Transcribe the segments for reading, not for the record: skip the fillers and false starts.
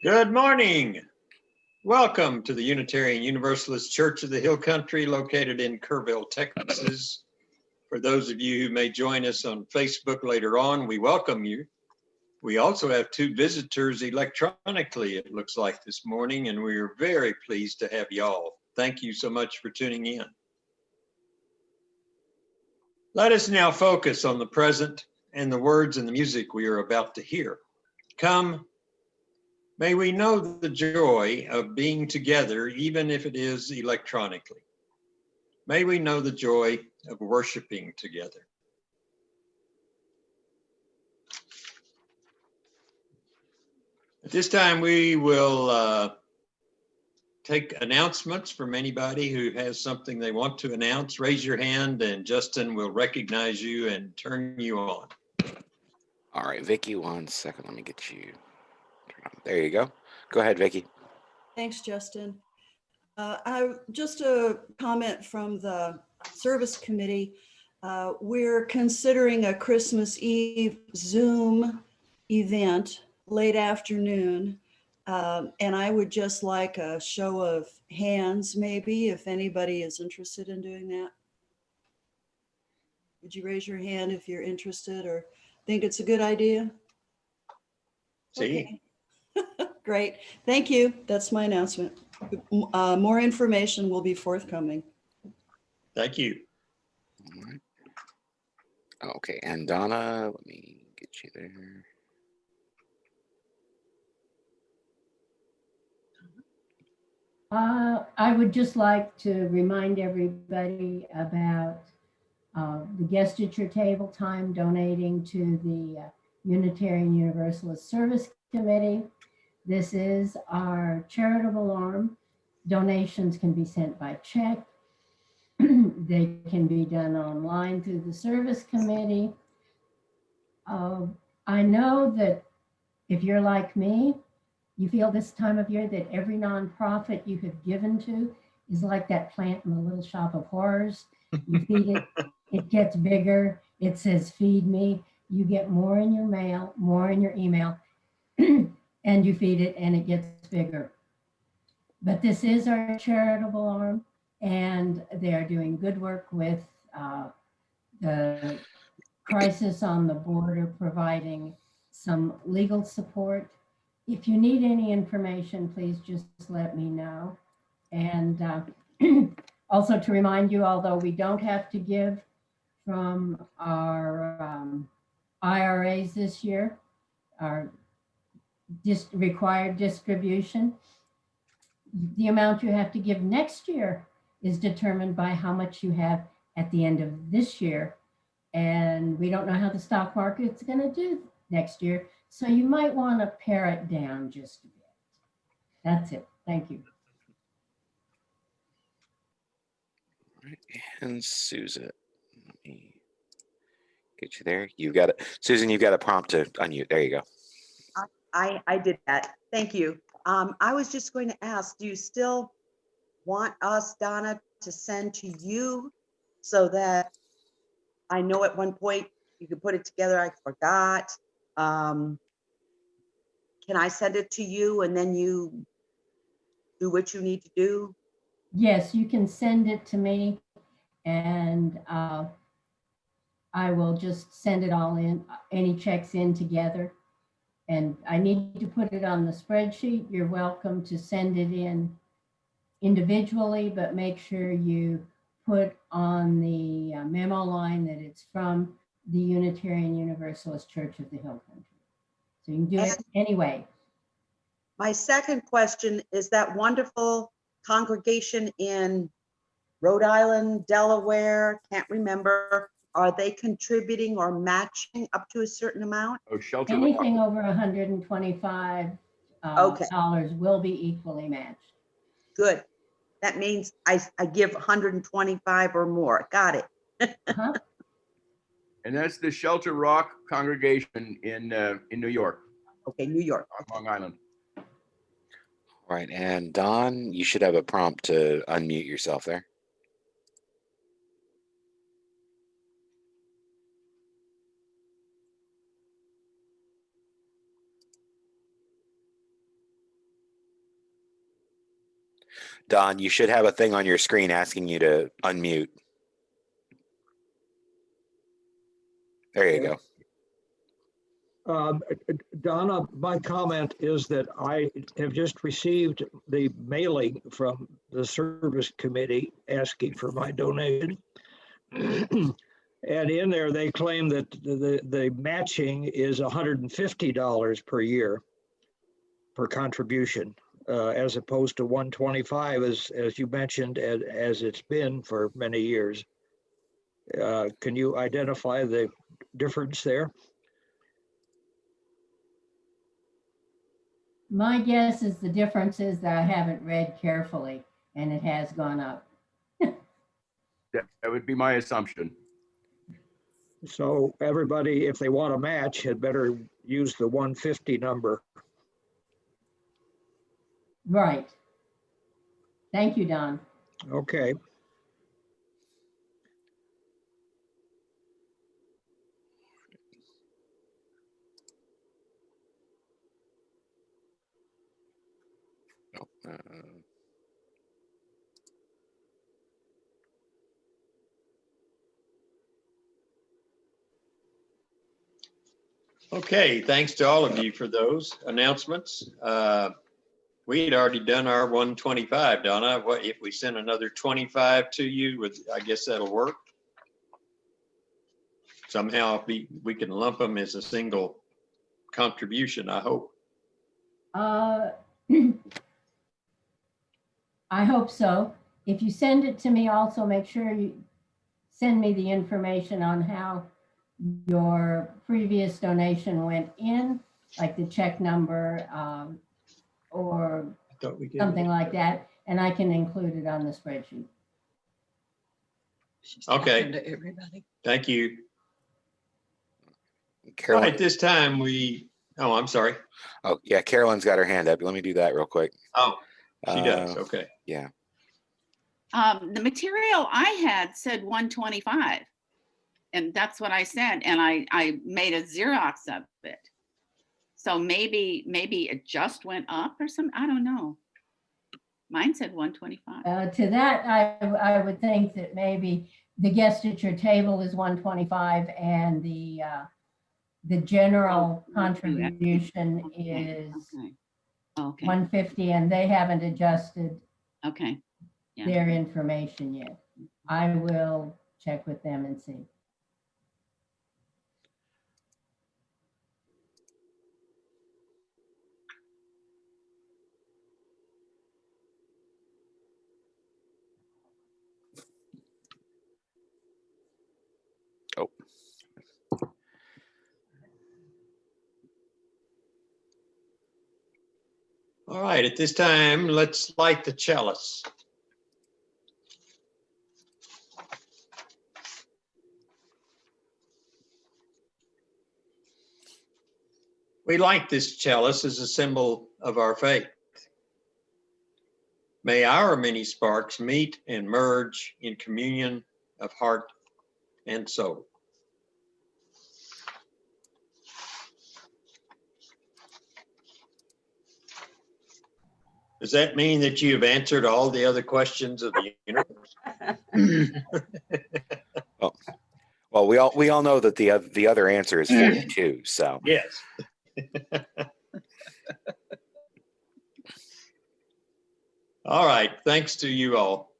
Good morning. Welcome to the Unitarian Universalist Church of the Hill Country located in Kerrville, Texas. For those of you who may join us on Facebook later on, we welcome you. We also have two visitors electronically, it looks like this morning, and we are very pleased to have y'all. Thank you so much for tuning in. Let us now focus on the present and the words and the music we are about to hear. Come, may we know the joy of being together, even if it is electronically. May we know the joy of worshiping together. At this time, we will take announcements from anybody who has something they want to announce. Raise your hand and Justin will recognize you and turn you on. All right, Vicki, 1 second. Let me get you. There you go. Go ahead, Vicki. Thanks, Justin. Just a comment from the service committee. We're considering a Christmas Eve Zoom event late afternoon. And I would just like a show of hands, maybe, if anybody is interested in doing that. Would you raise your hand if you're interested or think it's a good idea? See? Okay. Great. Thank you. That's my announcement. More information will be forthcoming. Thank you. All right. Okay, and Donna, let me get you there. I would just like to remind everybody about the guest at your table time donating to the Unitarian Universalist Service Committee. This is our charitable arm. Donations can be sent by check. They can be done online through the service committee. I know that if you're like me, you feel this time of year that every nonprofit you have given to is like that plant in the Little Shop of Horrors. You feed it, it gets bigger. It says, feed me. You get more in your mail, more in your email, and you feed it and it gets bigger. But this is our charitable arm, and they are doing good work with the crisis on the border, providing some legal support. If you need any information, please just let me know. And also to remind you, although we don't have to give from our IRAs this year, our required distribution, the amount you have to give next year is determined by how much you have at the end of this year. And we don't know how the stock market's going to do next year. So you might want to pare it down just a bit. That's it. Thank you. All right, and Susan, let me get you there. You've got it. Susan, you've got a prompt to unmute. There you go. I did that. Thank you. I was just going to ask, do you still want us, Donna, to send to you so that I know at one point you could put it together? I forgot. Can I send it to you and then you do what you need to do? Yes, you can send it to me and I will just send it all in, any checks in together. And I need to put it on the spreadsheet. You're welcome to send it in individually, but make sure you put on the memo line that it's from the Unitarian Universalist Church of the Hill Country. So you can do it anyway. My second question is that wonderful congregation in Rhode Island, Delaware, can't remember. Are they contributing or matching up to a certain amount? Oh, shelter. Anything over $125 dollars will be equally matched. Good. That means I give 125 or more. Got it. Uh-huh. And that's the Shelter Rock congregation in New York, Okay, New York. on Long Island. All right, and Don, you should have a prompt to unmute yourself there. Don, you should have a thing on your screen asking you to unmute. There you go. Donna, my comment is that I have just received the mailing from the service committee asking for my donation. And in there, they claim that the matching is $150 per year per contribution, as opposed to 125, as you mentioned, as it's been for many years. Can you identify the difference there? My guess is the difference is that I haven't read carefully and it has gone up. That would be my assumption. So everybody, if they want a match, had better use the 150 number. Right. Thank you, Don. Okay. Oh, Okay, thanks to all of you for those announcements. We had already done our 125, Donna. What if we send another 25 to you? I guess that'll work. Somehow we can lump them as a single contribution, I hope. I hope so. If you send it to me, also make sure you send me the information on how your previous donation went in, like the check number or I thought we did. something like that, and I can include it on the spreadsheet. She's Okay. talking to everybody. Thank you. All Carolyn. right, this time oh, I'm sorry. Oh, yeah, Carolyn's got her hand up. Let me do that real quick. Oh, she does. Uh, Okay. Yeah. The material I had said 125, and that's what I said, and I made a Xerox of it. So maybe it just went up or something. I don't know. Mine said 125. To that, I would think that maybe the guest at your table is 125 and the general contribution is Okay. 150, and they haven't adjusted Okay. Yeah. their information yet. I will check with them and see. Oh. All right, at this time, let's light the chalice. We light this chalice as a symbol of our faith. May our many sparks meet and merge in communion of heart and soul. Does that mean that you have answered all the other questions of the universe? Well, we all know that the other answer is 42. So Yes. All right, thanks to you all.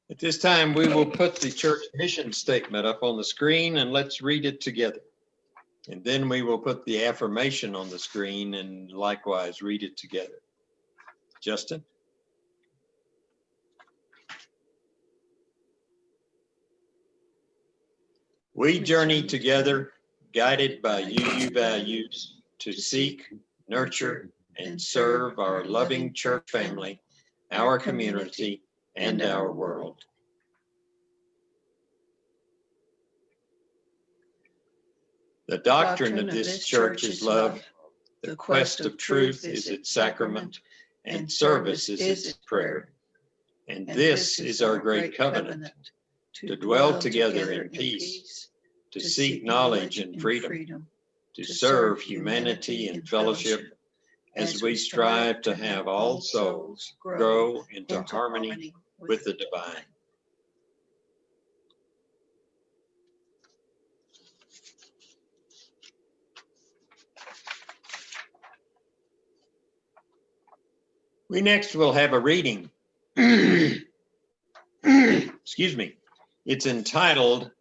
At this time, we will put the church mission statement up on the screen and let's read it together. And then we will put the affirmation on the screen and likewise read it together. Justin? We journey together, guided by UU values to seek, nurture, and serve our loving church family, our community, and our world. The doctrine of this church is love. The quest of truth is its sacrament, and service is its prayer. And this is our great covenant, to dwell together in peace, to seek knowledge and freedom, to serve humanity in fellowship, as we strive to have all souls grow into harmony with the divine. We next will have a reading. Excuse me. It's entitled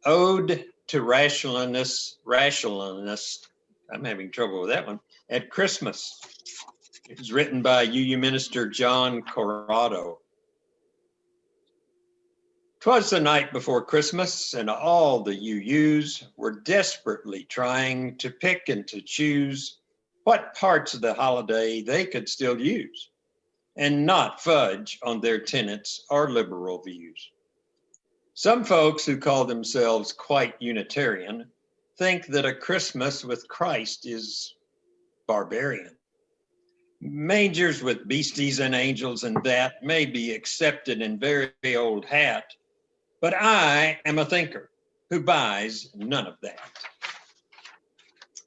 Ode to Rationalist. I'm having trouble with that one. At Christmas. It was written by UU minister John Corrado. 'Twas the night before Christmas, and all the UUs were desperately trying to pick and to choose what parts of the holiday they could still use and not fudge on their tenets or liberal views. Some folks who call themselves quite Unitarian think that a Christmas with Christ is barbarian. Mangers with beasties and angels and that may be accepted in very old hat, but I am a thinker who buys none of that.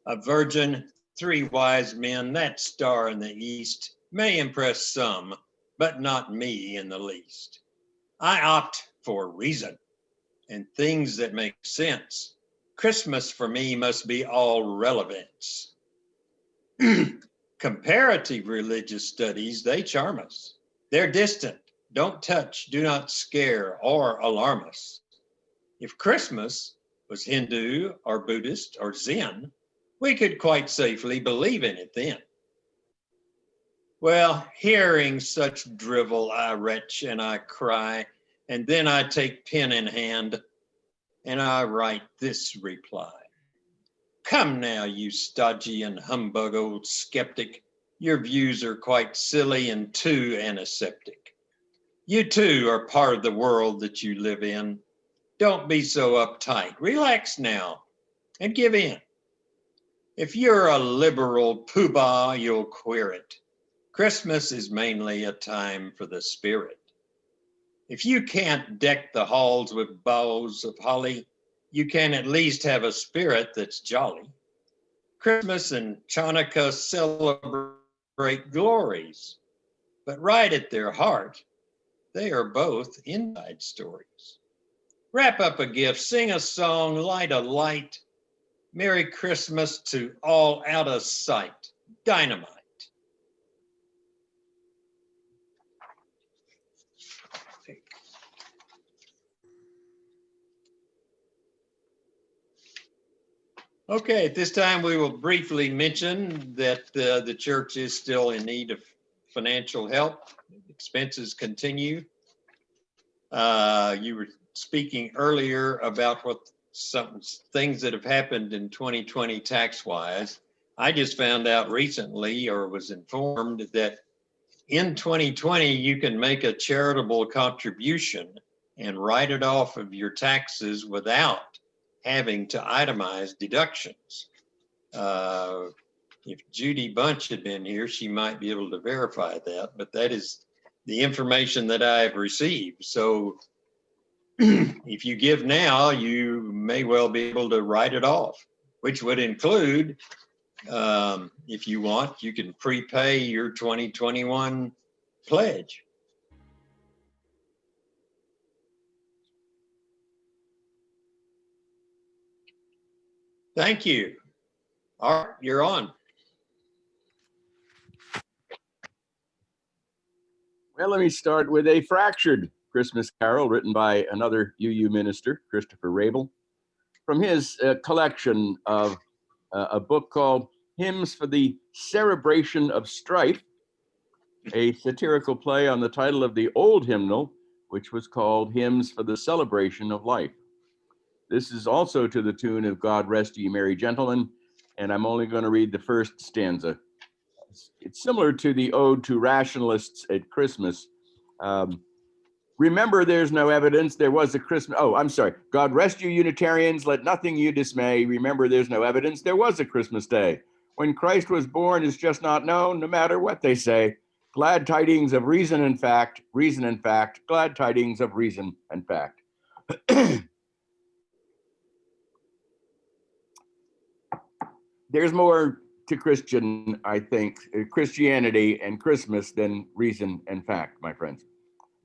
A virgin, 3 wise men, that star in the east may impress some, but not me in the least. I opt for reason and things that make sense. Christmas for me must be all relevance. Comparative religious studies, they charm us. They're distant, don't touch, do not scare or alarm us. If Christmas was Hindu or Buddhist or Zen, we could quite safely believe in it then. Well, hearing such drivel, I retch and I cry, and then I take pen in hand and I write this reply. Come now, you stodgy and humbug old skeptic. Your views are quite silly and too antiseptic. You too are part of the world that you live in. Don't be so uptight. Relax now and give in. If you're a liberal poobah, you'll queer it. Christmas is mainly a time for the spirit. If you can't deck the halls with boughs of holly, you can at least have a spirit that's jolly. Christmas and Chanukah celebrate glories, but right at their heart, they are both inside stories. Wrap up a gift, sing a song, light a light. Merry Christmas to all out of sight. Dynamite. Okay, at this time, we will briefly mention that the church is still in need of financial help. Expenses continue. You were speaking earlier about what some things that have happened in 2020 tax-wise. I just found out recently, or was informed, that in 2020, you can make a charitable contribution and write it off of your taxes without having to itemize deductions. If Judy Bunch had been here, she might be able to verify that, but that is the information that I have received. So if you give now, you may well be able to write it off, which would include, if you want, you can prepay your 2021 pledge. Thank you. Art, you're on. Well, let me start with a fractured Christmas carol written by another UU minister, Christopher Rabel, from his collection of a book called Hymns for the Cerebration of Strife, a satirical play on the title of the old hymnal, which was called Hymns for the Celebration of Life. This is also to the tune of God Rest Ye Merry Gentlemen, and I'm only going to read the first stanza. It's similar to the Ode to Rationalists at Christmas. Remember, there's no evidence there was a Christmas. Oh, I'm sorry. God rest you Unitarians, let nothing you dismay. Remember, there's no evidence there was a Christmas day. When Christ was born is just not known, no matter what they say. Glad tidings of reason and fact, glad tidings of reason and fact. There's more to Christian, I think, Christianity and Christmas than reason and fact, my friends.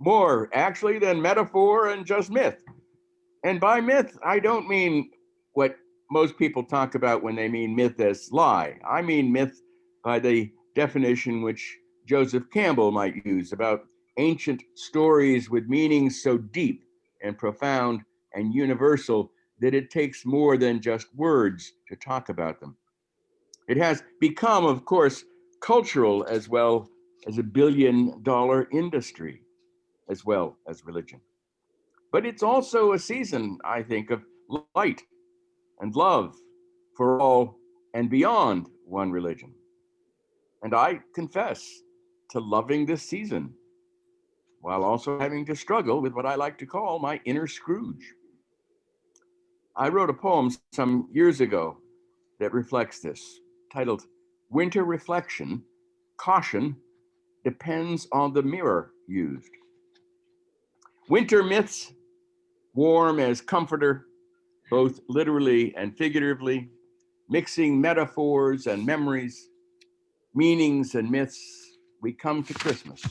More actually than metaphor and just myth. And by myth, I don't mean what most people talk about when they mean myth as lie. I mean myth by the definition which Joseph Campbell might use about ancient stories with meanings so deep and profound and universal that it takes more than just words to talk about them. It has become, of course, cultural as well as a billion-dollar industry, as well as religion. But it's also a season, I think, of light and love for all and beyond one religion. And I confess to loving this season, while also having to struggle with what I like to call my inner Scrooge. I wrote a poem some years ago that reflects this, titled Winter Reflection, Caution Depends on the Mirror Used. Winter myths, warm as comforter, both literally and figuratively, mixing metaphors and memories, meanings and myths, we come to Christmas,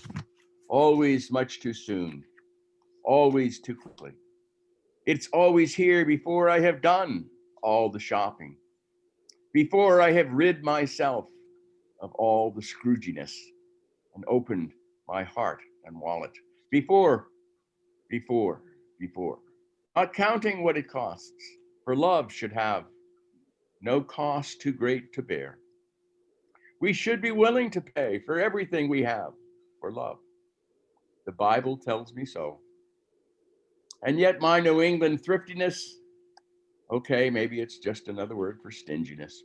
always much too soon, always too quickly. It's always here before I have done all the shopping, before I have rid myself of all the Scrooginess and opened my heart and wallet, before, not counting what it costs, for love should have no cost too great to bear. We should be willing to pay for everything we have for love. The Bible tells me so. And yet my New England thriftiness, okay, maybe it's just another word for stinginess,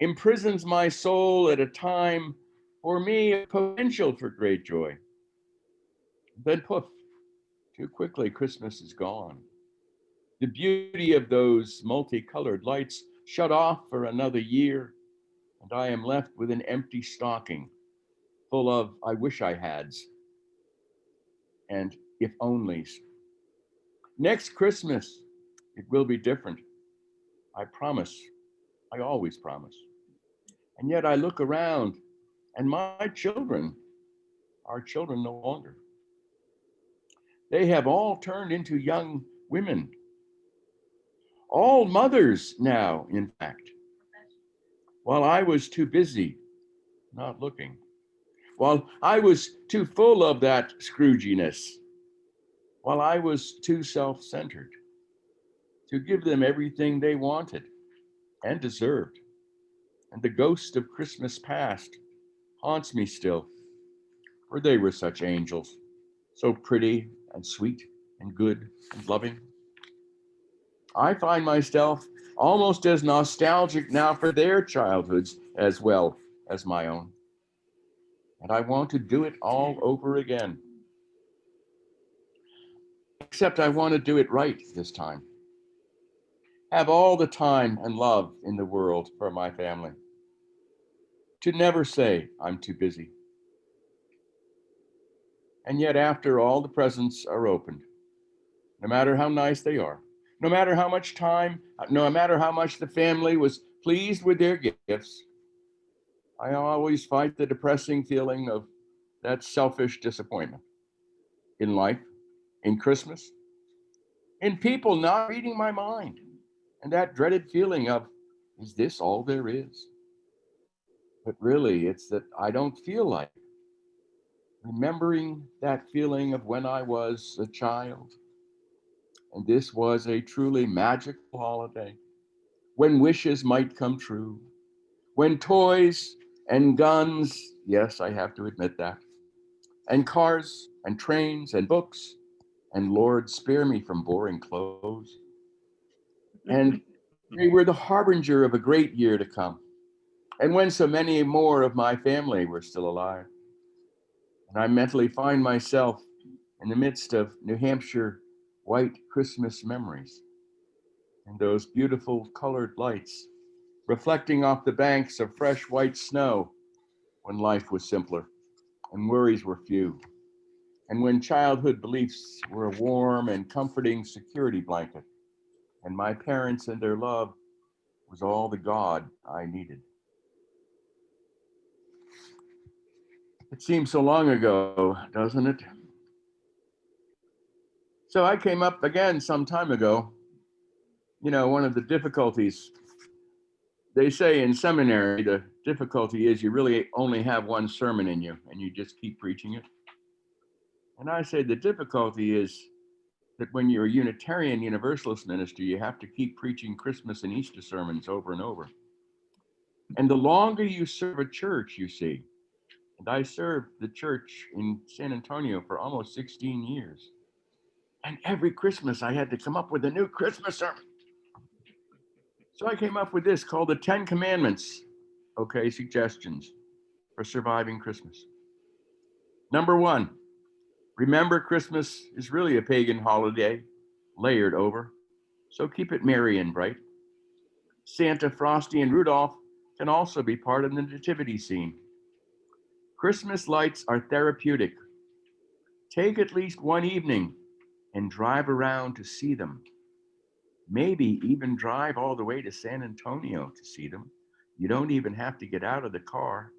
imprisons my soul at a time for me a potential for great joy. Then poof, too quickly Christmas is gone. The beauty of those multicolored lights shut off for another year, and I am left with an empty stocking full of I wish I hads and if onlys. Next Christmas, it will be different. I promise. I always promise. And yet I look around and my children are children no longer. They have all turned into young women, all mothers now, in fact. While I was too busy not looking, while I was too full of that Scrooginess, while I was too self-centered to give them everything they wanted and deserved. And the ghost of Christmas past haunts me still, for they were such angels, so pretty and sweet and good and loving. I find myself almost as nostalgic now for their childhoods as well as my own. And I want to do it all over again. Except I want to do it right this time. Have all the time and love in the world for my family. To never say I'm too busy. And yet after all the presents are opened, no matter how nice they are, no matter how much time, no matter how much the family was pleased with their gifts, I always fight the depressing feeling of that selfish disappointment in life, in Christmas, in people not reading my mind, and that dreaded feeling of, is this all there is? But really, it's that I don't feel like it. Remembering that feeling of when I was a child, and this was a truly magical holiday, when wishes might come true, when toys and guns, yes, I have to admit that, and cars and trains and books, and Lord, spare me from boring clothes. And they were the harbinger of a great year to come. And when so many more of my family were still alive. And I mentally find myself in the midst of New Hampshire white Christmas memories and those beautiful colored lights reflecting off the banks of fresh white snow when life was simpler and worries were few, and when childhood beliefs were a warm and comforting security blanket, and my parents and their love was all the God I needed. It seems so long ago, doesn't it? So I came up again some time ago. You know, one of the difficulties, they say in seminary, the difficulty is you really only have one sermon in you and you just keep preaching it. And I say the difficulty is that when you're a Unitarian Universalist minister, you have to keep preaching Christmas and Easter sermons over and over. And the longer you serve a church, you see, and I served the church in San Antonio for almost 16 years. And every Christmas I had to come up with a new Christmas sermon. So I came up with this called the 10 Commandments. Okay, suggestions for surviving Christmas. Number 1, remember Christmas is really a pagan holiday layered over. So keep it merry and bright. Santa, Frosty, and Rudolph can also be part of the nativity scene. Christmas lights are therapeutic. Take at least one evening and drive around to see them. Maybe even drive all the way to San Antonio to see them. You don't even have to get out of the car.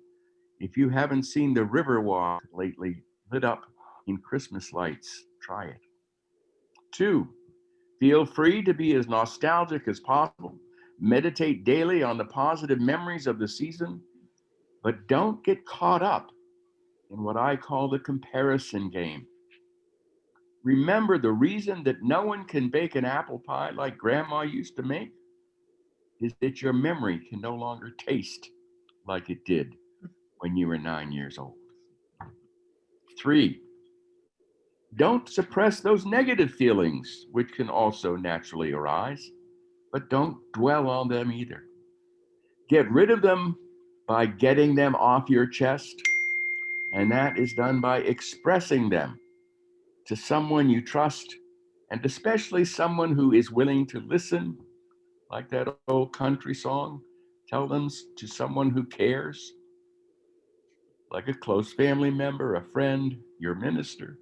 If you haven't seen the Riverwalk lately lit up in Christmas lights, try it. 2, feel free to be as nostalgic as possible. Meditate daily on the positive memories of the season, but don't get caught up in what I call the comparison game. Remember, the reason that no one can bake an apple pie like Grandma used to make is that your memory can no longer taste like it did when you were 9 years old. 3, don't suppress those negative feelings, which can also naturally arise, but don't dwell on them either. Get rid of them by getting them off your chest, and that is done by expressing them to someone you trust, and especially someone who is willing to listen, like that old country song, tell them to someone who cares, like a close family member, a friend, your minister,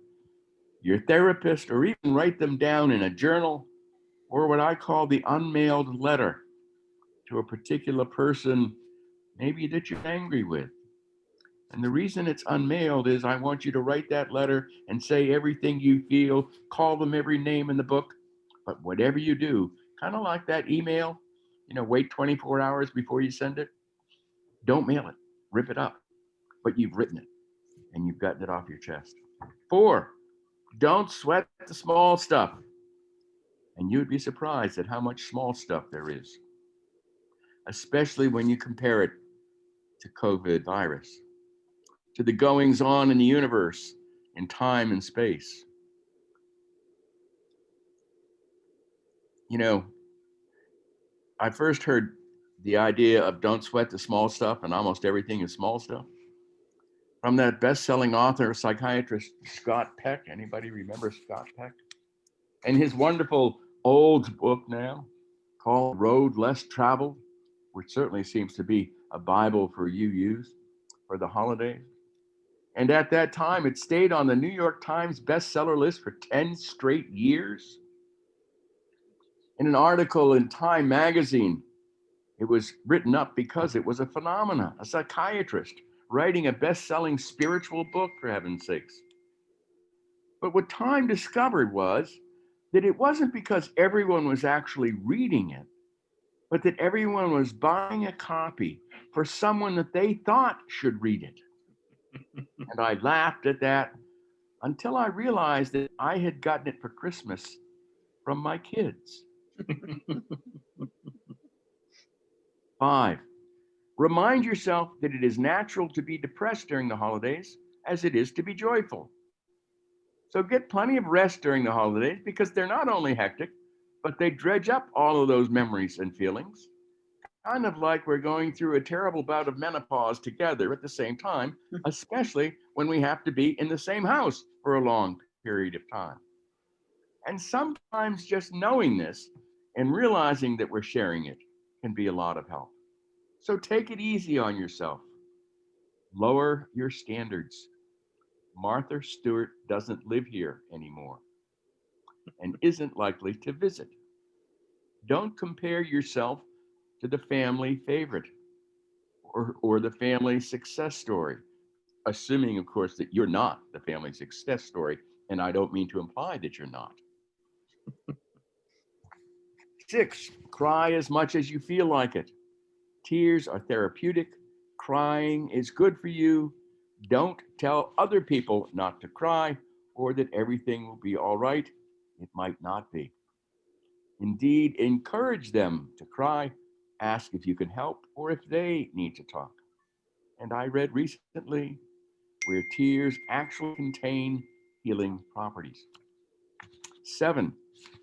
your therapist, or even write them down in a journal or what I call the unmailed letter to a particular person, maybe that you're angry with. And the reason it's unmailed is I want you to write that letter and say everything you feel, call them every name in the book. But whatever you do, kind of like that email, wait 24 hours before you send it. Don't mail it, rip it up. But you've written it and you've gotten it off your chest. 4, don't sweat the small stuff. And you'd be surprised at how much small stuff there is, especially when you compare it to COVID virus, to the goings on in the universe, in time and space. I first heard the idea of don't sweat the small stuff and almost everything is small stuff from that best-selling author, psychiatrist, Scott Peck. Anybody remember Scott Peck? And his wonderful old book now called Road Less Traveled, which certainly seems to be a Bible for UUs for the holidays. And at that time, it stayed on the New York Times bestseller list for 10 straight years. In an article in Time magazine, it was written up because it was a phenomenon, a psychiatrist writing a best-selling spiritual book, for heaven's sakes. But what Time discovered was that it wasn't because everyone was actually reading it, but that everyone was buying a copy for someone that they thought should read it. And I laughed at that until I realized that I had gotten it for Christmas from my kids. 5, remind yourself that it is natural to be depressed during the holidays as it is to be joyful. So get plenty of rest during the holidays because they're not only hectic, but they dredge up all of those memories and feelings. Kind of like we're going through a terrible bout of menopause together at the same time, especially when we have to be in the same house for a long period of time. And sometimes just knowing this and realizing that we're sharing it can be a lot of help. So take it easy on yourself. Lower your standards. Martha Stewart doesn't live here anymore and isn't likely to visit. Don't compare yourself to the family favorite or the family success story. assuming, of course, that you're not the family success story. And I don't mean to imply that you're not. 6, cry as much as you feel like it. Tears are therapeutic. Crying is good for you. Don't tell other people not to cry or that everything will be all right. It might not be. Indeed, encourage them to cry. Ask if you can help or if they need to talk. And I read recently where tears actually contain healing properties. 7,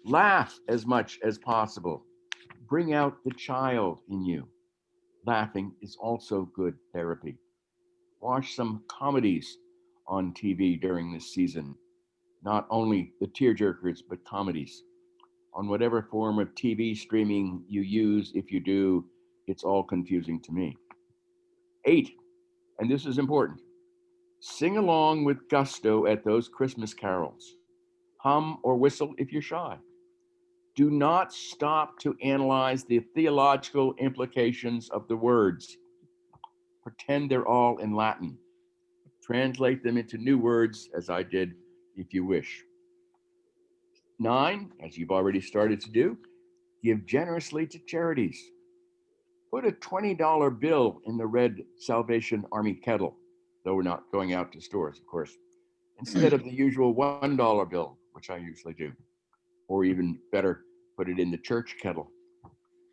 laugh as much as possible. Bring out the child in you. Laughing is also good therapy. Watch some comedies on TV during this season. Not only the tearjerkers, but comedies. On whatever form of TV streaming you use, if you do, it's all confusing to me. 8, and this is important, sing along with gusto at those Christmas carols. Hum or whistle if you're shy. Do not stop to analyze the theological implications of the words. Pretend they're all in Latin. Translate them into new words, as I did, if you wish. 9, as you've already started to do, give generously to charities. Put a $20 bill in the red Salvation Army kettle, though we're not going out to stores, of course, instead of the usual $1 bill, which I usually do. Or even better, put it in the church kettle.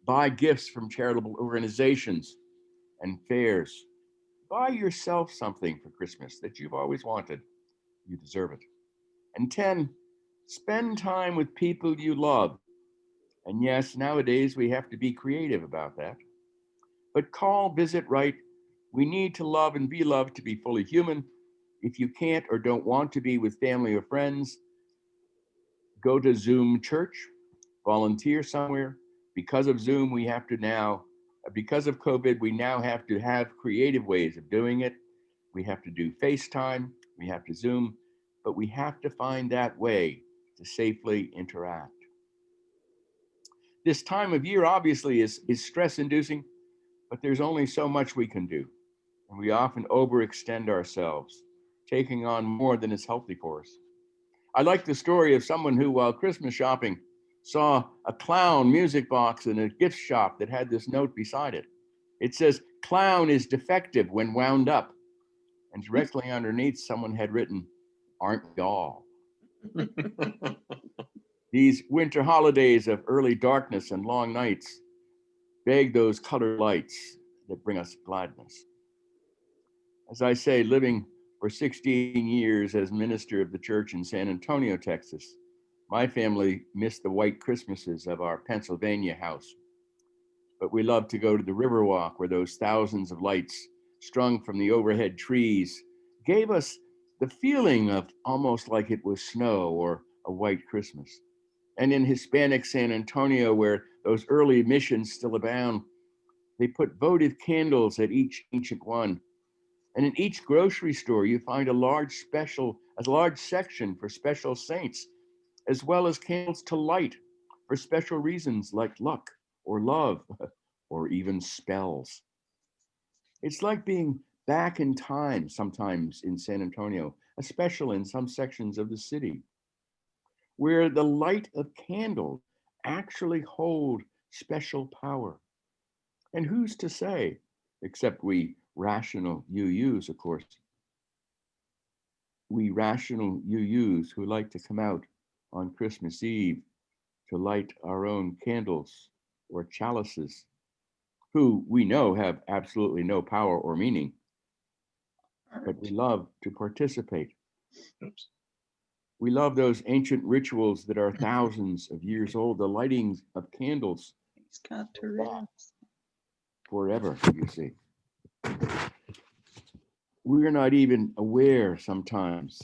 Buy gifts from charitable organizations and fairs. Buy yourself something for Christmas that you've always wanted. You deserve it. And 10, spend time with people you love. And yes, nowadays we have to be creative about that. But call, visit, write. We need to love and be loved to be fully human. If you can't or don't want to be with family or friends, go to Zoom church, volunteer somewhere. Because of Zoom, we have to now, because of COVID, we now have to have creative ways of doing it. We have to do FaceTime, we have to Zoom, but we have to find that way to safely interact. This time of year obviously is stress inducing, but there's only so much we can do. And we often overextend ourselves, taking on more than is healthy for us. I like the story of someone who, while Christmas shopping, saw a clown music box in a gift shop that had this note beside it. It says, "Clown is defective when wound up." And directly underneath, someone had written, "Aren't y'all?" These winter holidays of early darkness and long nights beg those colored lights that bring us gladness. As I say, living for 16 years as minister of the church in San Antonio, Texas, my family missed the white Christmases of our Pennsylvania house. But we love to go to the Riverwalk where those thousands of lights strung from the overhead trees gave us the feeling of almost like it was snow or a white Christmas. And in Hispanic San Antonio, where those early missions still abound, they put votive candles at each ancient one. And in each grocery store, you find a large section for special saints, as well as candles to light for special reasons like luck or love or even spells. It's like being back in time sometimes in San Antonio, especially in some sections of the city, where the light of candles actually hold special power. And who's to say, except we rational UUs, of course, we rational UUs who like to come out on Christmas Eve to light our own candles or chalices, who we know have absolutely no power or meaning, but we love to participate. Oops. We love those ancient rituals that are thousands of years old, the lighting of candles. He's got Tourette's. Forever, you see. We're not even aware sometimes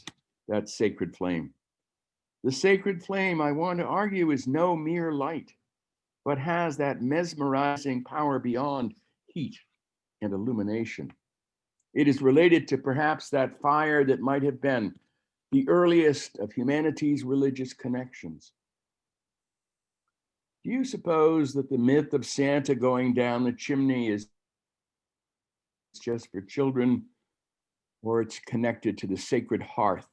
that sacred flame. The sacred flame, I want to argue, is no mere light, but has that mesmerizing power beyond heat and illumination. It is related to perhaps that fire that might have been the earliest of humanity's religious connections. Do you suppose that the myth of Santa going down the chimney is just for children or it's connected to the sacred hearth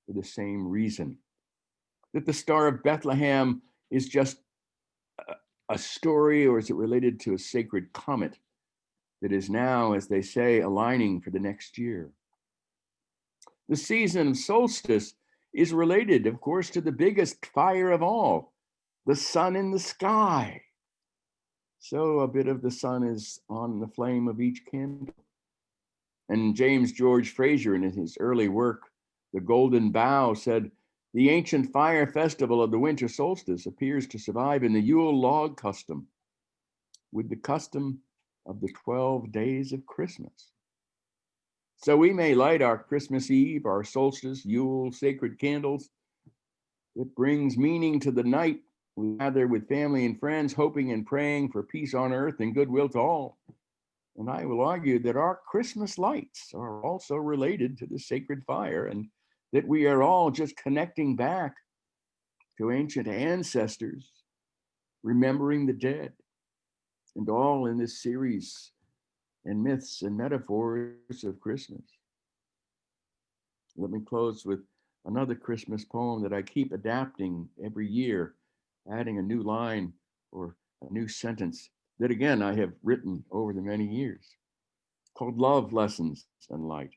for the same reason. That the Star of Bethlehem is just a story, or is it related to a sacred comet that is now, as they say, aligning for the next year? The season of solstice is related, of course, to the biggest fire of all, the sun in the sky. So a bit of the sun is on the flame of each candle. And James George Fraser, in his early work, The Golden Bough, said, the ancient fire festival of the winter solstice appears to survive in the Yule log custom, with the custom of the 12 days of Christmas. So we may light our Christmas Eve, our solstice, Yule, sacred candles. It brings meaning to the night. We gather with family and friends, hoping and praying for peace on earth and goodwill to all. And I will argue that our Christmas lights are also related to the sacred fire, and that we are all just connecting back to ancient ancestors, remembering the dead, and all in this series and myths and metaphors of Christmas. Let me close with another Christmas poem that I keep adapting every year, adding a new line or a new sentence that again I have written over the many years, called Love Lessons and Light.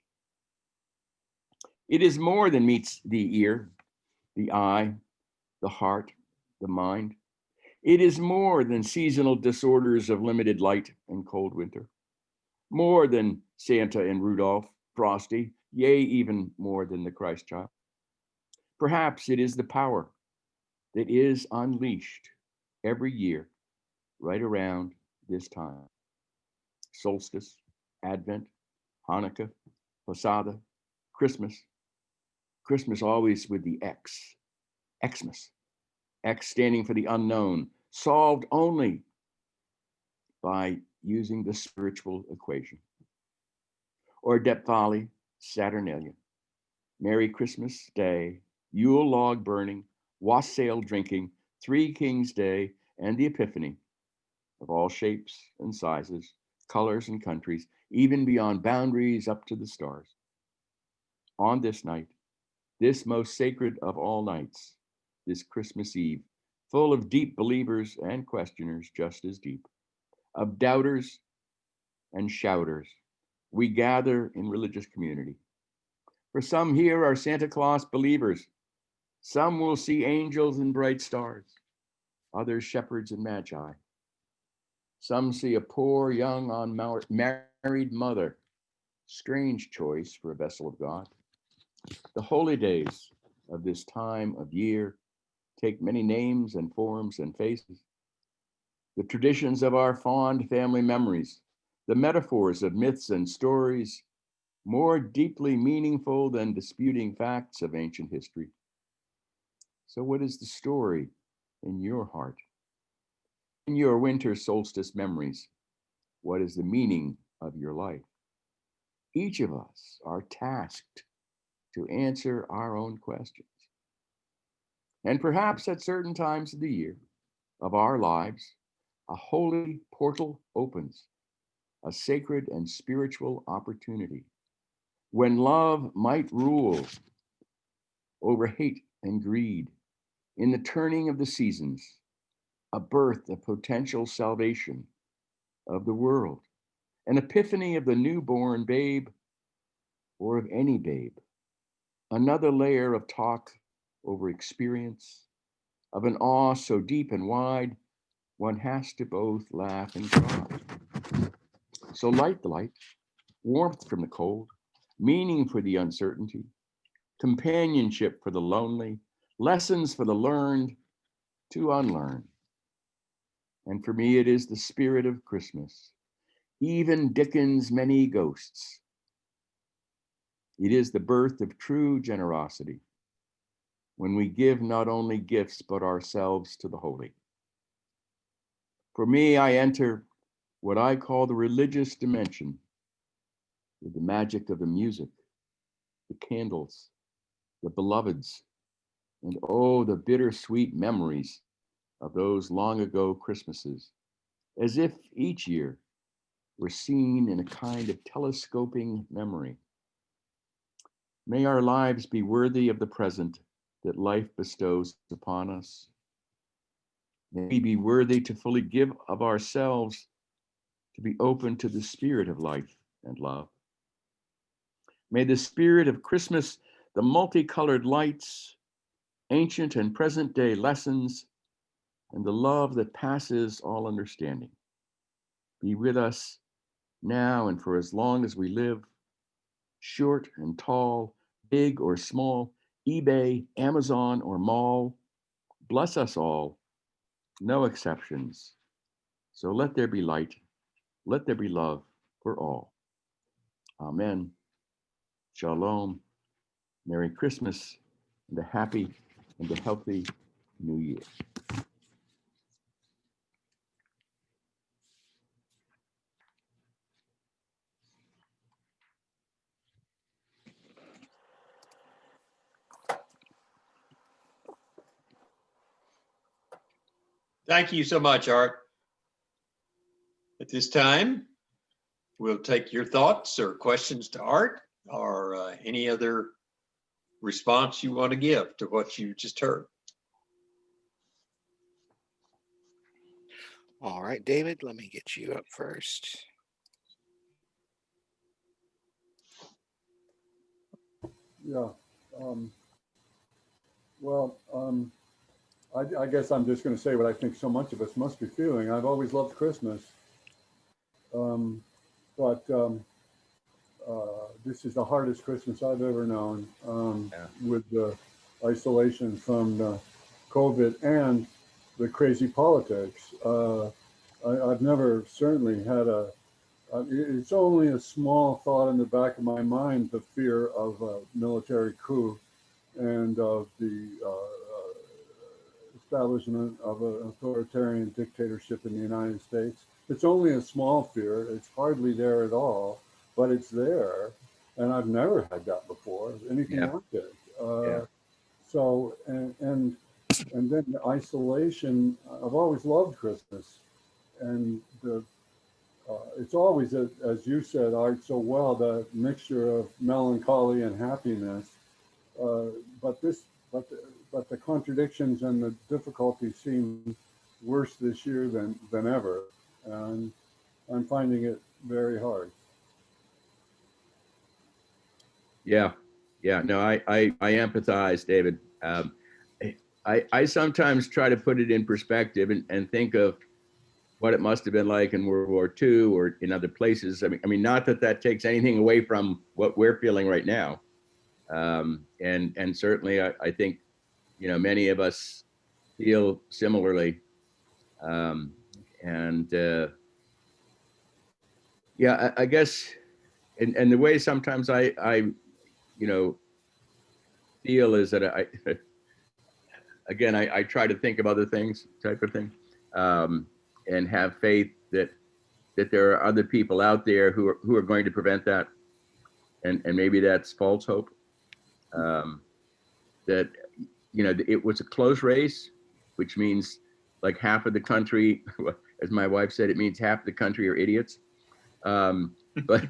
It is more than meets the ear, the eye, the heart, the mind. It is more than seasonal disorders of limited light and cold winter. More than Santa and Rudolph, Frosty, yea, even more than the Christ child. Perhaps it is the power that is unleashed every year right around this time. Solstice, Advent, Hanukkah, Posada, Christmas. Christmas always with the X, Xmas. X standing for the unknown, solved only by using the spiritual equation. Or Depthali, Saturnalia. Merry Christmas Day, Yule log burning, wassail drinking, Three Kings Day, and the Epiphany of all shapes and sizes, colors and countries, even beyond boundaries up to the stars. On this night, this most sacred of all nights, this Christmas Eve, full of deep believers and questioners just as deep, of doubters and shouters, we gather in religious community. For some here are Santa Claus believers. Some will see angels and bright stars, others shepherds and magi. Some see a poor young unmarried mother, strange choice for a vessel of God. The holy days of this time of year take many names and forms and faces. The traditions of our fond family memories, the metaphors of myths and stories, more deeply meaningful than disputing facts of ancient history. So what is the story in your heart? In your winter solstice memories, what is the meaning of your life? Each of us are tasked to answer our own questions. And perhaps at certain times of the year, of our lives, a holy portal opens, a sacred and spiritual opportunity, when love might rule over hate and greed, in the turning of the seasons, a birth of potential salvation of the world, an epiphany of the newborn babe or of any babe, another layer of talk over experience, of an awe so deep and wide, one has to both laugh and cry. So light the light, warmth from the cold, meaning for the uncertainty, companionship for the lonely, lessons for the learned to unlearn. And for me, it is the spirit of Christmas, even Dickens' many ghosts. It is the birth of true generosity, when we give not only gifts, but ourselves to the holy. For me, I enter what I call the religious dimension, with the magic of the music, the candles, the beloveds, and oh, the bittersweet memories of those long ago Christmases, as if each year were seen in a kind of telescoping memory, May our lives be worthy of the present that life bestows upon us. May we be worthy to fully give of ourselves, to be open to the spirit of life and love. May the spirit of Christmas, the multicolored lights, ancient and present day lessons, and the love that passes all understanding be with us now and for as long as we live, short and tall, big or small, eBay, Amazon, or mall. Bless us all, no exceptions. So let there be light, let there be love for all. Amen. Shalom. Merry Christmas and a happy and a healthy New Year. Thank you so much, Art. At this time, we'll take your thoughts or questions to Art, or any other response you want to give to what you just heard. All right, David, let me get you up first. Yeah. I guess I'm just going to say what I think so much of us must be feeling. I've always loved Christmas. But this is the hardest Christmas I've ever known, with the isolation from COVID and the crazy politics. I've never certainly had it's only a small thought in the back of my mind, the fear of a military coup and of the establishment of an authoritarian dictatorship in the United States. It's only a small fear. It's hardly there at all, but it's there. And I've never had that before, anything like it. So, and then the isolation, I've always loved Christmas. And it's always, as you said, Art, so well, the mixture of melancholy and happiness. But the contradictions and the difficulties seem worse this year than ever. And I'm finding it very hard. Yeah. No, I empathize, David. I sometimes try to put it in perspective and think of what it must have been like in World War II or in other places. I mean, not that takes anything away from what we're feeling right now. And certainly I think, many of us feel similarly. I guess, and the way sometimes I feel is that I try to think of other things, type of thing, and have faith that there are other people out there who are going to prevent that, and maybe that's false hope. That it was a close race, which means like half of the country, as my wife said, it means half the country are idiots. But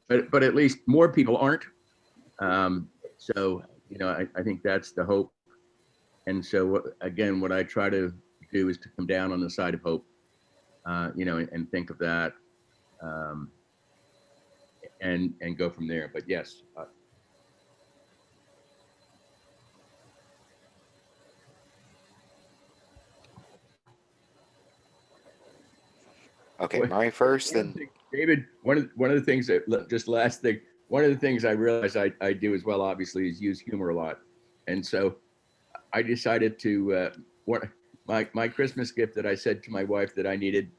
at least more people aren't. So I think that's the hope. And so what I try to do is to come down on the side of hope, and think of that, and go from there. But yes. Okay, Murray first, then David. One of the things that, just last thing, one of the things I realize I do as well, obviously, is use humor a lot. And so I decided to, my Christmas gift that I said to my wife that I needed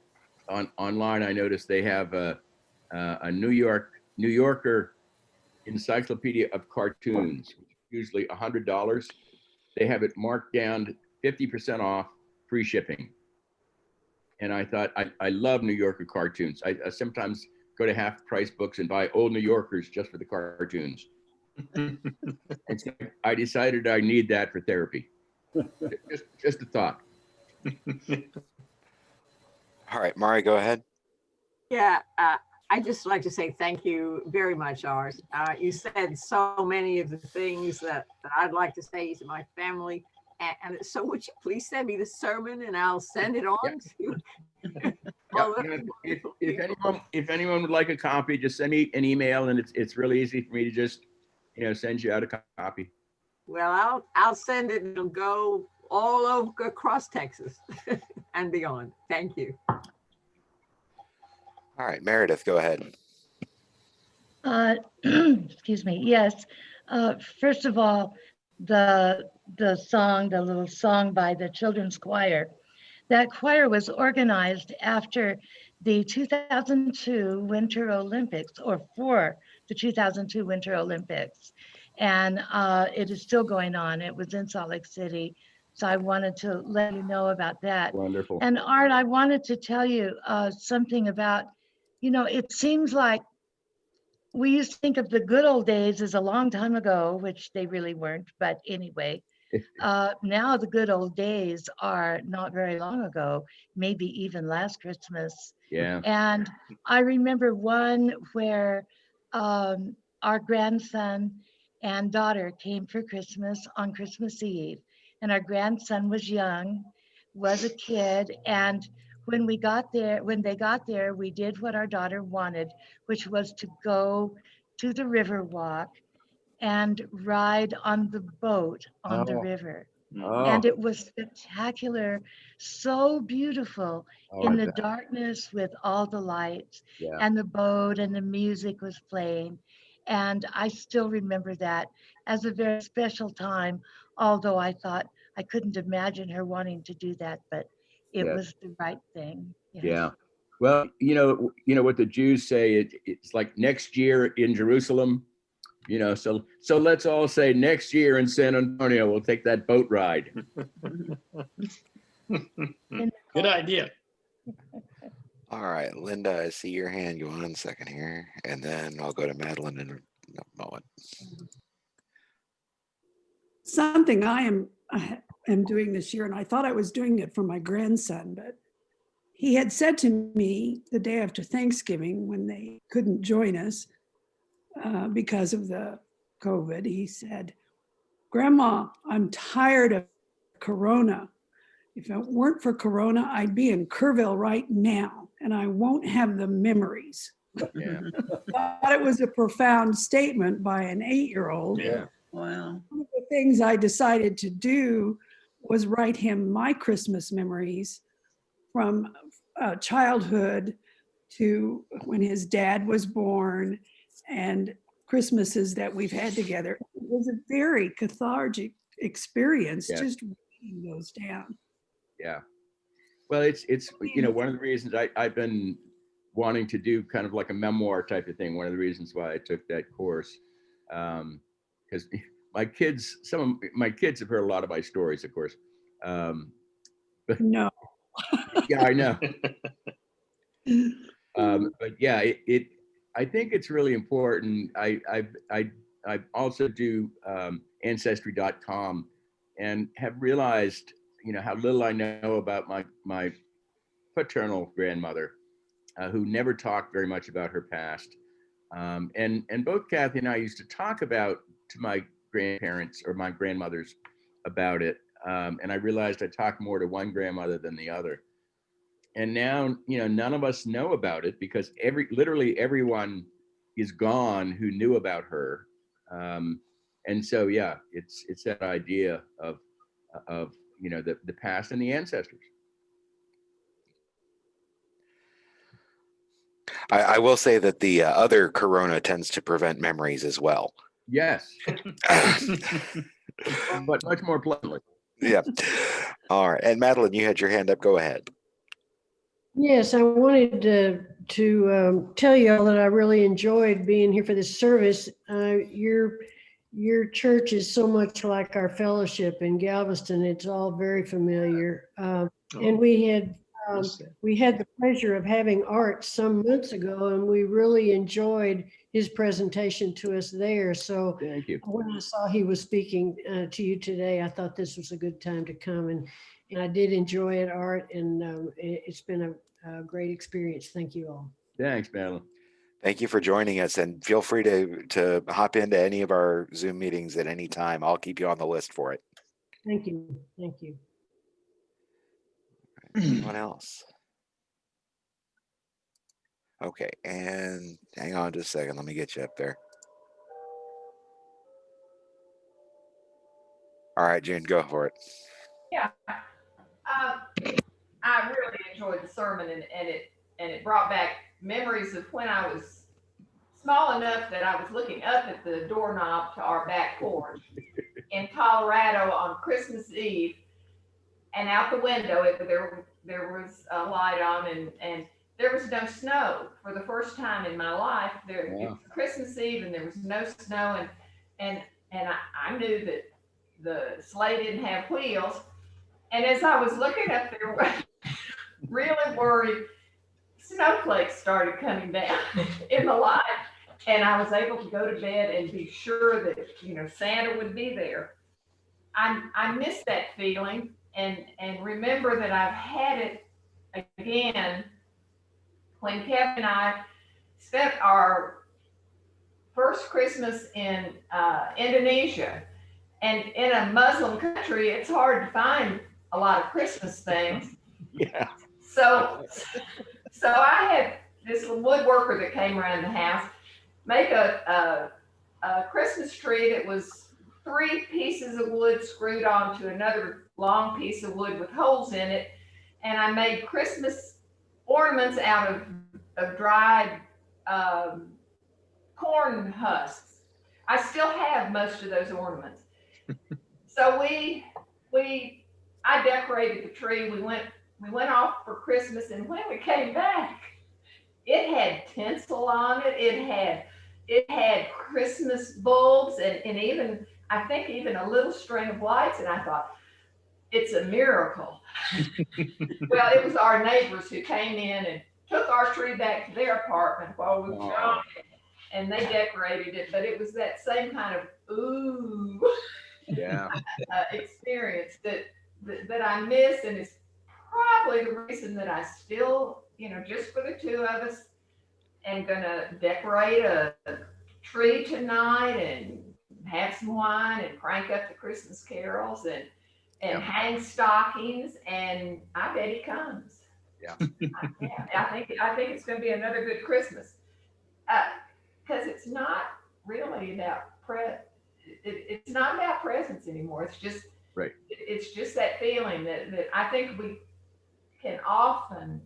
online, I noticed they have a New Yorker encyclopedia of cartoons, usually $100. They have it marked down to 50% off, free shipping. And I thought, I love New Yorker cartoons. I sometimes go to half price books and buy old New Yorkers just for the cartoons. And so I decided I need that for therapy. Just a thought. All right, Mari, go ahead. Yeah, I just like to say thank you very much, Art. You said so many of the things that I'd like to say to my family. And so would you please send me the sermon and I'll send it on to all the If anyone would like a copy, just send me an email, and it's really easy for me to just send you out a copy. Well, I'll send it and it'll go all over across Texas and beyond. Thank you. All right, Meredith, go ahead. Excuse me. Yes. First of all, the song, the little song by the children's choir, that choir was organized after the 2002 Winter Olympics, or for the 2002 Winter Olympics. And it is still going on. It was in Salt Lake City. So I wanted to let you know about that. Wonderful. And Art, I wanted to tell you something about, it seems like we used to think of the good old days as a long time ago, which they really weren't. But anyway, now the good old days are not very long ago, maybe even last Christmas. Yeah. And I remember one where our grandson and daughter came for Christmas on Christmas Eve. And our grandson was young, was a kid. And when they got there, we did what our daughter wanted, which was to go to the river walk and ride on the boat on the river. And it was spectacular, so beautiful in the darkness with all the lights and the boat, and the music was playing. And I still remember that as a very special time, although I thought I couldn't imagine her wanting to do that, but it was the right thing. Yes. Yeah. Well, you know what the Jews say, it's like next year in Jerusalem, so let's all say next year in San Antonio, we'll take that boat ride. Good idea. All right, Linda, I see your hand. Go on a second here, and then I'll go to Madeline in a moment. Something I am doing this year, and I thought I was doing it for my grandson, but he had said to me the day after Thanksgiving, when they couldn't join us because of the COVID, he said, "Grandma, I'm tired of Corona. If it weren't for Corona, I'd be in Kerrville right now, and I won't have the memories." Yeah. I thought it was a profound statement by an 8-year-old. Yeah. Wow. One of the things I decided to do was write him my Christmas memories from childhood to when his dad was born and Christmases that we've had together. It was a very cathartic experience just writing those down. Yeah. Well, it's one of the reasons I've been wanting to do kind of like a memoir type of thing. One of the reasons why I took that course, because some of my kids have heard a lot of my stories, of course. But no. Yeah, I know. But yeah, I think it's really important. I also do ancestry.com and have realized, how little I know about my paternal grandmother, who never talked very much about her past. And both Kathy and I used to talk to my grandparents or my grandmothers about it. And I realized I talked more to one grandmother than the other. And now, none of us know about it because literally everyone is gone who knew about her. And so, yeah, it's that idea of the past and the ancestors. I will say that the other Corona tends to prevent memories as well. Yes. But much more pleasantly. Yeah. All right. And Madeline, you had your hand up. Go ahead. Yes, I wanted to tell you all that I really enjoyed being here for this service. Your church is so much like our fellowship in Galveston. It's all very familiar. And we had the pleasure of having Art some months ago, and we really enjoyed his presentation to us there. So thank you. When I saw he was speaking to you today, I thought this was a good time to come, and I did enjoy it, Art, and it's been a great experience. Thank you all. Thanks, Madeline. Thank you for joining us, and feel free to hop into any of our Zoom meetings at any time. I'll keep you on the list for it. Thank you. Thank you. Anyone else? Okay, and hang on just a second. Let me get you up there. All right, June, go for it. Yeah, I really enjoyed the sermon, and it brought back memories of when I was small enough that I was looking up at the doorknob to our back porch in Colorado on Christmas Eve, and out the window there was a light on, and there was no snow for the first time in my life. It was Christmas Eve, and there was no snow, and I knew that the sleigh didn't have wheels. And as I was looking up there, really worried, snowflakes started coming down in the light. And I was able to go to bed and be sure that, Santa would be there. I miss that feeling, and remember that I've had it again when Kevin and I spent our first Christmas in Indonesia. And in a Muslim country, it's hard to find a lot of Christmas things. Yeah. So I had this woodworker that came around the house make a Christmas tree that was 3 pieces of wood screwed onto another long piece of wood with holes in it. And I made Christmas ornaments out of dried corn husks. I still have most of those ornaments. So I decorated the tree. We went off for Christmas, and when we came back, it had tinsel on it. It had Christmas bulbs, and even, I think, even a little string of lights. And I thought, it's a miracle. Well, it was our neighbors who came in and took our tree back to their apartment while we were gone, and they decorated it. But it was that same kind of ooh. Yeah. Experience that I miss, and it's probably the reason that I still, just for the two of us, am gonna decorate a tree tonight and have some wine and crank up the Christmas carols and hang stockings, and I bet he comes. Yeah. I think it's gonna be another good Christmas, because it's not really about it's not about presents anymore. It's just right. It's just that feeling that I think we can often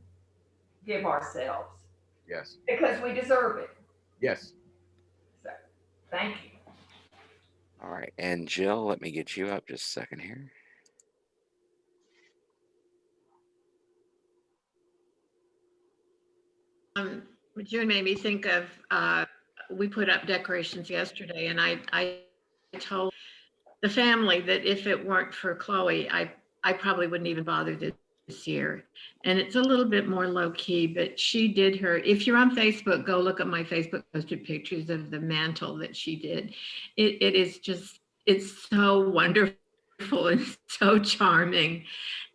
give ourselves. Yes. Because we deserve it. Yes. So, thank you. All right, and Jill, let me get you up just a second here. June made me think of, we put up decorations yesterday, and I told the family that if it weren't for Chloe, I probably wouldn't even bother this year. And it's a little bit more low key, but she did her, if you're on Facebook, go look at my Facebook posted pictures of the mantle that she did. It is just, it's so wonderful and so charming.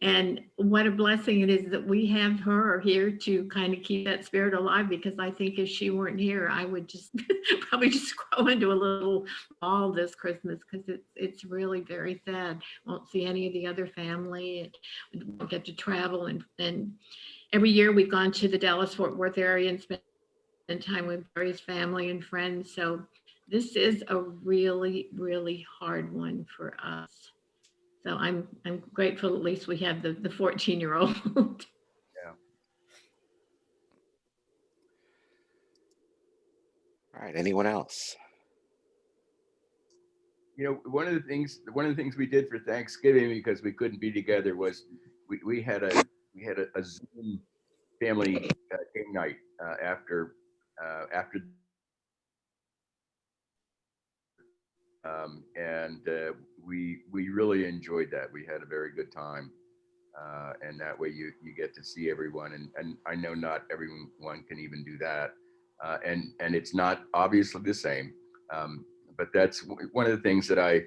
And what a blessing it is that we have her here to kind of keep that spirit alive, because I think if she weren't here, I would just probably just grow into a little ball this Christmas, because it's really very sad. Won't see any of the other family, and won't get to travel. And every year we've gone to the Dallas-Fort Worth area and spent time with various family and friends. So this is a really, really hard one for us. So I'm grateful at least we have the 14-year-old. Yeah. All right, anyone else? One of the things we did for Thanksgiving, because we couldn't be together, was we had a Zoom family game night after and we really enjoyed that. We had a very good time, and that way you get to see everyone, and I know not everyone can even do that, and it's not obviously the same, but that's one of the things that I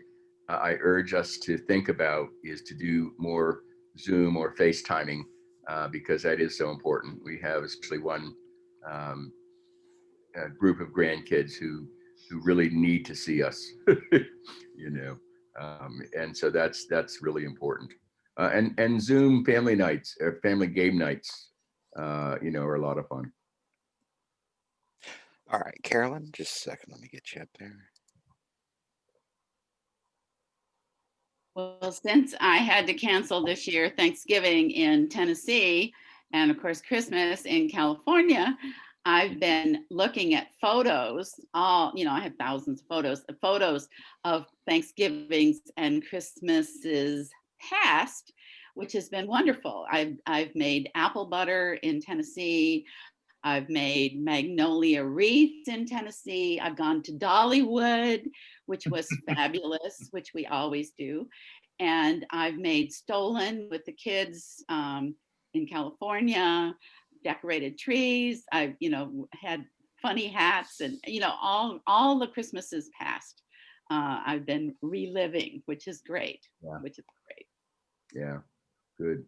urge us to think about, is to do more Zoom or FaceTiming, because that is so important. We have especially one group of grandkids who really need to see us, you know, and so that's really important. And Zoom family nights, family game nights, you know, are a lot of fun. All right, Carolyn, just a second. Let me get you up there. Well, since I had to cancel this year Thanksgiving in Tennessee and of course Christmas in California, I've been looking at photos. I have thousands of photos of Thanksgivings and Christmases past, which has been wonderful. I've made apple butter in Tennessee. I've made magnolia wreaths in Tennessee. I've gone to Dollywood, which was fabulous, which we always do. And I've made stollen with the kids in California, decorated trees. I've, had funny hats and, all the Christmases past. I've been reliving, which is great, which is great. Yeah, good.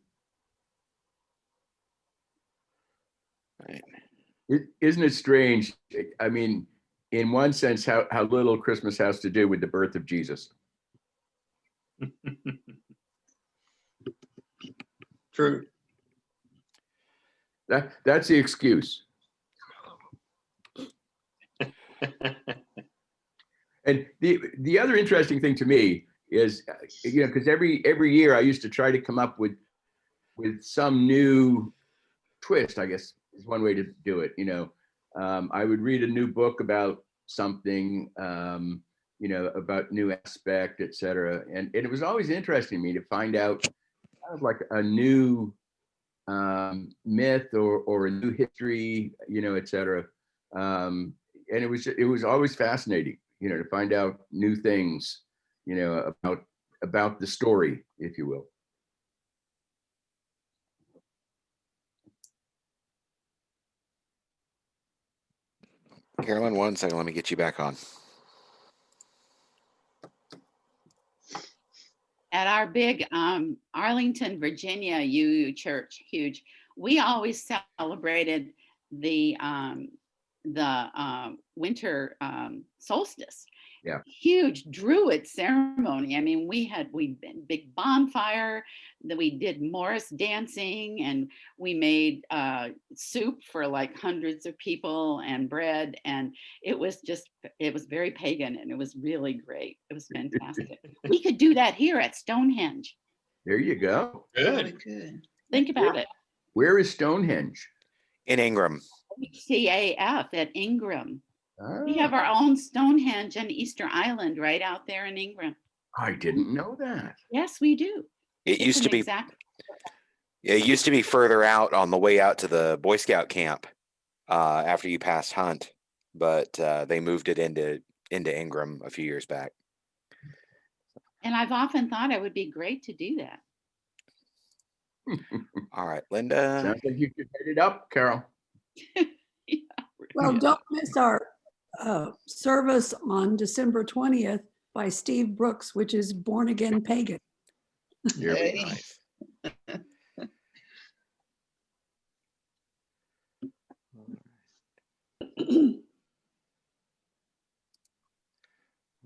Right. Isn't it strange? I mean, in one sense, how little Christmas has to do with the birth of Jesus. True. That's the excuse. And the other interesting thing to me is, because every year I used to try to come up with some new twist, I guess is one way to do it. I would read a new book about something, about new aspect, etc. And it was always interesting to me to find out kind of like a new myth or a new history, etc. And it was always fascinating, to find out new things, about the story, if you will. Carolyn, 1 second. Let me get you back on. At our big Arlington, Virginia UU church, huge, we always celebrated the winter solstice. Yeah. Huge Druid ceremony. I mean, we big bonfire, that we did Morris dancing, and we made soup for like hundreds of people and bread, and it was very pagan, and it was really great. It was fantastic. We could do that here at Stonehenge. There you go. Good. Think about it. Where is Stonehenge? In Ingram. CAF at Ingram. Oh, We have our own Stonehenge and Easter Island right out there in Ingram. I didn't know that. Yes, we do. It used to be. It used to be further out on the way out to the Boy Scout camp after you passed Hunt, but they moved it into Ingram a few years back. And I've often thought it would be great to do that. All right, Linda. Sounds like you could head it up, Carol. Well, don't miss our service on December 20th by Steve Brooks, which is Born Again Pagan. Very nice.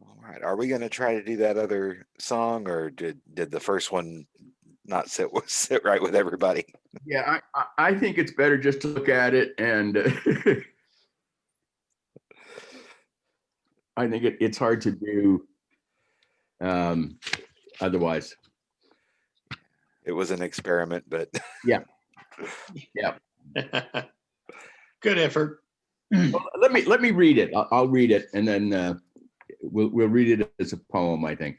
All right. Are we going to try to do that other song, or did the first one not sit right with everybody? Yeah, I think it's better just to look at it, and I think it's hard to do otherwise. It was an experiment, but yeah. Good effort. Well, let me read it. I'll read it, and then we'll read it as a poem, I think.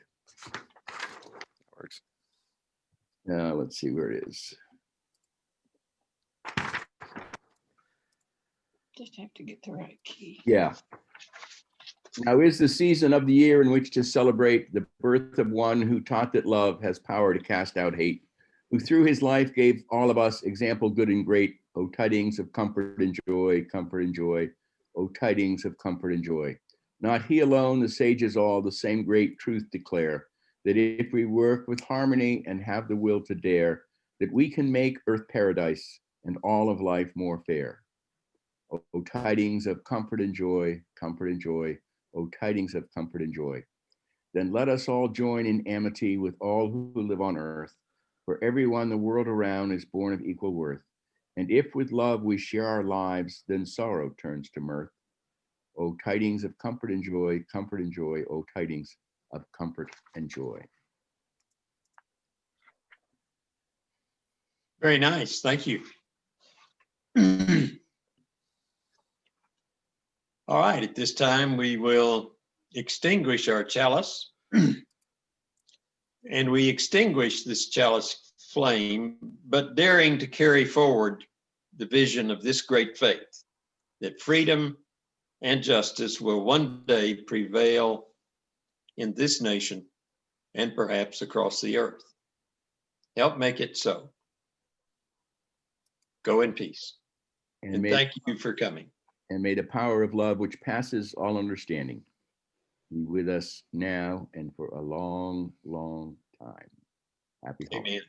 Works. Let's see where it is. Just have to get the right key. Yeah. Now is the season of the year in which to celebrate the birth of one who taught that love has power to cast out hate, who through his life gave all of us example good and great. O tidings of comfort and joy, comfort and joy. O tidings of comfort and joy. Not he alone, the sages all the same great truth declare, that if we work with harmony and have the will to dare, that we can make earth paradise and all of life more fair. O tidings of comfort and joy, comfort and joy, O tidings of comfort and joy. Then let us all join in amity with all who live on earth, for everyone the world around is born of equal worth. And if with love we share our lives, then sorrow turns to mirth. O tidings of comfort and joy, O tidings of comfort and joy. Very nice. Thank you. All right, at this time, we will extinguish our chalice. And we extinguish this chalice flame, but daring to carry forward the vision of this great faith, that freedom and justice will one day prevail in this nation and perhaps across the earth. Help make it so. Go in peace. And thank you for coming. And may the power of love, which passes all understanding, be with us now and for a long, long time. Happy holidays. Amen.